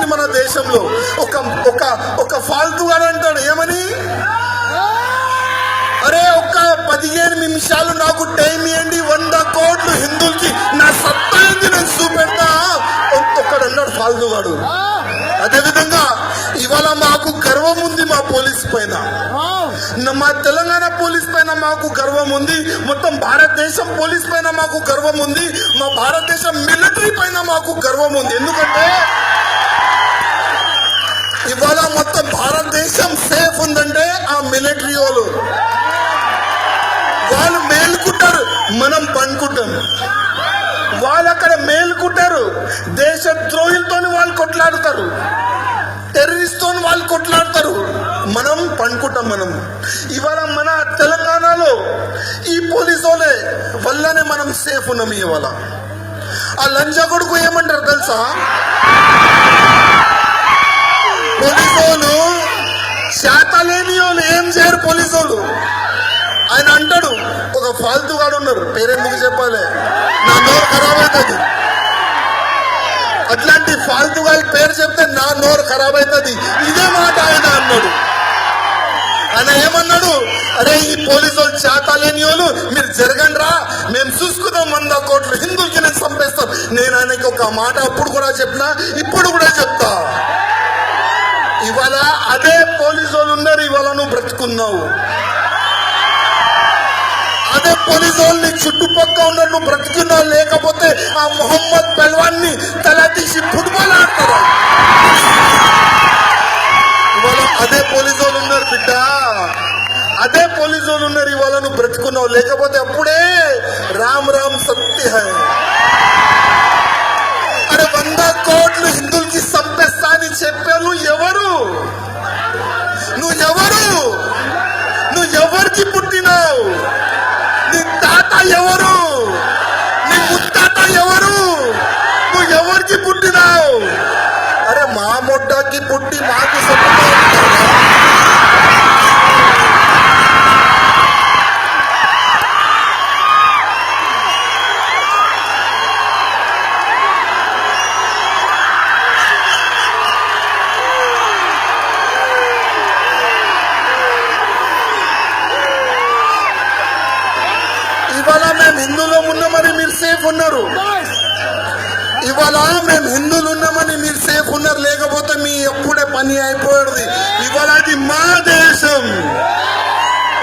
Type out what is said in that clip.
ఉంది మన దేశంలో. ఒక ఒక ఒక ఫాల్తుగా అంటాడు ఏమని, అరే ఒక్క 15 నిమిషాలు నాకు టైం ఇవ్వండి, 100 కోట్లు హిందువులకి నా సత్తా ఏంది నేను చూపెడతా ఒక్కడు అన్నాడు ఫాల్తుగాడు. అదేవిధంగా ఇవాళ మాకు గర్వం ఉంది మా పోలీస్ పైన, మా తెలంగాణ పోలీస్ పైన మాకు గర్వం ఉంది, మొత్తం భారతదేశం పోలీస్ పైన మాకు గర్వం ఉంది, మా భారతదేశం మిలిటరీ పైన మాకు గర్వం ఉంది. ఎందుకంటే ఇవాళ మొత్తం భారతదేశం సేఫ్ ఉందంటే ఆ మిలిటరీ వాళ్ళు మేలుకుంటారు, మనం పండుకుంటాం. వాళ్ళు అక్కడ మేలుకుంటారు, దేశ ద్రోహులతో వాళ్ళు కొట్లాడుతారు, టెర్రరిస్ట్ తో వాళ్ళు కొట్లాడతారు, మనం పండుకుంటాం. మనం ఇవాళ మన తెలంగాణలో ఈ పోలీసు వల్లనే మనం సేఫ్ ఉన్నాం. ఇవాళ ఆ లంజా కొడుకు ఏమంటారు తెలుసా, పోలీసు వాళ్ళు శాత లేని వాళ్ళు ఏం చేయరు పోలీసు వాళ్ళు. ఆయన అంటాడు, ఒక ఫాల్తుగాడు ఉన్నారు, పేరెందుకు చెప్పాలి, నా నోరు ఖరాబ్ అవుతుంది. అట్లాంటి ఫాల్తుగా పేరు చెప్తే నా నోరు ఖరాబ్ అవుతుంది. ఇదే మాట ఆయన అన్నాడు. ఆయన ఏమన్నాడు, అరే ఈ పోలీసు వాళ్ళు చేత లేని వాళ్ళు, మీరు జరగండి రా, మేము చూసుకుందాం, 100 కోట్లు హిందువులకి నేను చంపేస్తాం. నేను ఆయనకి ఒక మాట అప్పుడు కూడా చెప్పినా, ఇప్పుడు కూడా చెప్తా. ఇవాళ అదే పోలీసు వాళ్ళు ఉన్నారు, ఇవాళ నువ్వు బ్రతుకున్నావు. అదే పోలీసు వాళ్ళని చుట్టుపక్కల ఉన్న నువ్వు బ్రతుకున్నావు. లేకపోతే ఆ మొహమ్మద్ పెల్వాన్ ని తల తీసి ఫుట్బాల్ ఆడతారు. ఇవాళ అదే పోలీసు వాళ్ళు ఉన్నారు బిడ్డ, అదే పోలీసు వాళ్ళు ఉన్నారు, ఇవాళ నువ్వు బ్రతుకున్నావు. లేకపోతే అప్పుడే రామ్ రామ్ సత్య హై. అరే 100 కోట్లు హిందువులకి చంపేస్తా అని చెప్పారు ఎవరు? నువ్వు ఎవరు? నువ్వు ఎవరికి పుట్టినావు? నీ తాత ఎవరు? నీ ముత్తాత ఎవరు? నువ్వు ఎవరికి పుట్టినావు? అరే మా మొట్టకి పుట్టి మాకు ఇవాళ మేము హిందువులో ఉన్నామని మీరు సేఫ్ ఉన్నారు. ఇవాళ మేము హిందువులు ఉన్నామని మీరు సేఫ్ ఉన్నారు. లేకపోతే మీ ఎప్పుడే పని అయిపోయేది. ఇవాళ అది మా దేశం.